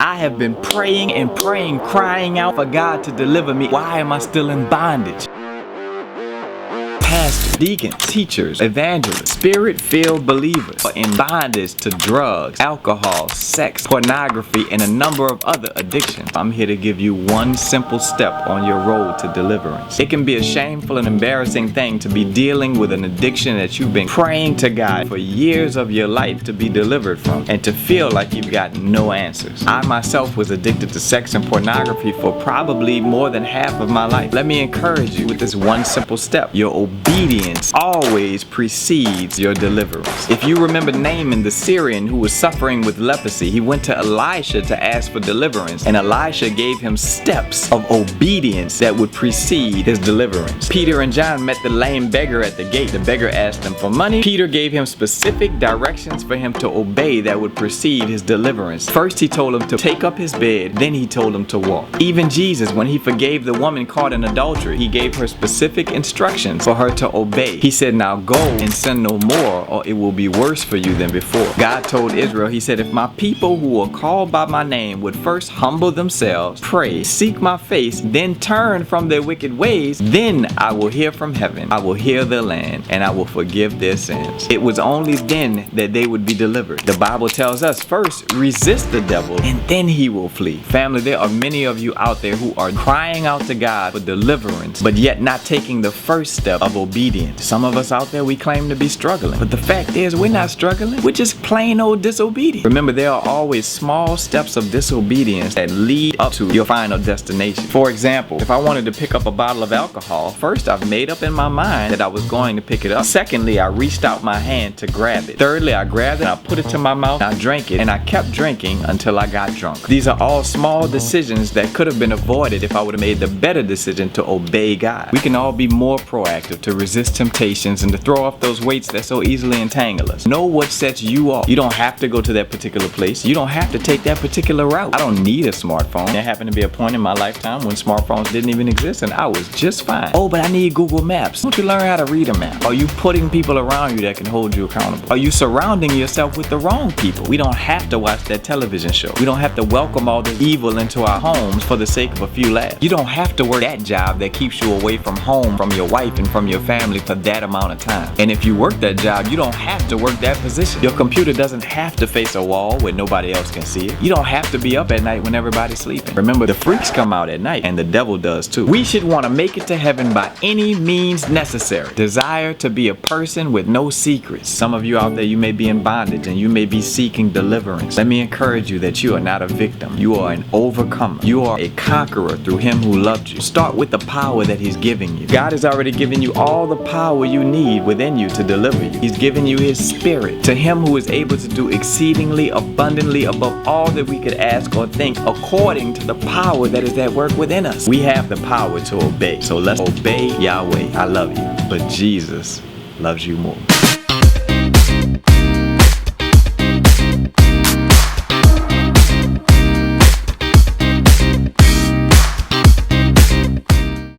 I have been praying and praying, crying out for God to deliver me. Why am I still in bondage? Pastors, deacons, teachers, evangelists, spirit-filled believers are in bondage to drugs, alcohol, sex, pornography, and a number of other addictions. I'm here to give you one simple step on your road to deliverance. It can be a shameful and embarrassing thing to be dealing with an addiction that you've been praying to God for years of your life to be delivered from, and to feel like you've got no answers. I myself was addicted to sex and pornography for probably more than half of my life. Let me encourage you with this one simple step. Your obedience always precedes your deliverance. If you remember Naaman the Syrian who was suffering with leprosy, he went to Elisha to ask for deliverance, and Elisha gave him steps of obedience that would precede his deliverance. Peter and John met the lame beggar at the gate. The beggar asked him for money. Peter gave him specific directions for him to obey that would precede his deliverance. First he told him to take up his bed, then he told him to walk. Even Jesus, when he forgave the woman caught in adultery, he gave her specific instructions for her to obey. He said, now go and sin no more, or it will be worse for you than before. God told Israel, he said, if my people who are called by my name would first humble themselves, pray, seek my face, then turn from their wicked ways, then I will hear from heaven, I will heal their land, and I will forgive their sins. It was only then that they would be delivered. The Bible tells us, first resist the devil, and then he will flee. Family, there are many of you out there who are crying out to God for deliverance, but yet not taking the first step of obedience. Some of us out there, we claim to be struggling, but the fact is we're not struggling. We're just plain old disobedient. Remember, there are always small steps of disobedience that lead up to your final destination. For example, if I wanted to pick up a bottle of alcohol, first I've made up in my mind that I was going to pick it up. Secondly, I reached out my hand to grab it. Thirdly, I grabbed it, I put it to my mouth, I drank it, and I kept drinking until I got drunk. These are all small decisions that could have been avoided if I would have made the better decision to obey God. We can all be more proactive to resist temptations and to throw off those weights that so easily entangle us. Know what sets you off. You don't have to go to that particular place. You don't have to take that particular route. I don't need a smartphone. There happened to be a point in my lifetime when smartphones didn't even exist and I was just fine. Oh, but I need Google Maps. Don't you learn how to read a map? Are you putting people around you that can hold you accountable? Are you surrounding yourself with the wrong people? We don't have to watch that television show. We don't have to welcome all this evil into our homes for the sake of a few laughs. You don't have to work that job that keeps you away from home, from your wife, and from your family for that amount of time. And if you work that job, you don't have to work that position. Your computer doesn't have to face a wall where nobody else can see it. You don't have to be up at night when everybody's sleeping. Remember, the freaks come out at night, and the devil does too. We should want to make it to heaven by any means necessary. Desire to be a person with no secrets. Some of you out there, you may be in bondage and you may be seeking deliverance. Let me encourage you that you are not a victim. You are an overcomer. You are a conqueror through him who loved you. Start with the power that he's giving you. God has already given you all the power you need within you to deliver you. He's given you his spirit. To him who is able to do exceedingly abundantly above all that we could ask or think, according to the power that is at work within us. We have the power to obey. So let's obey Yahweh. I love you, but Jesus loves you more.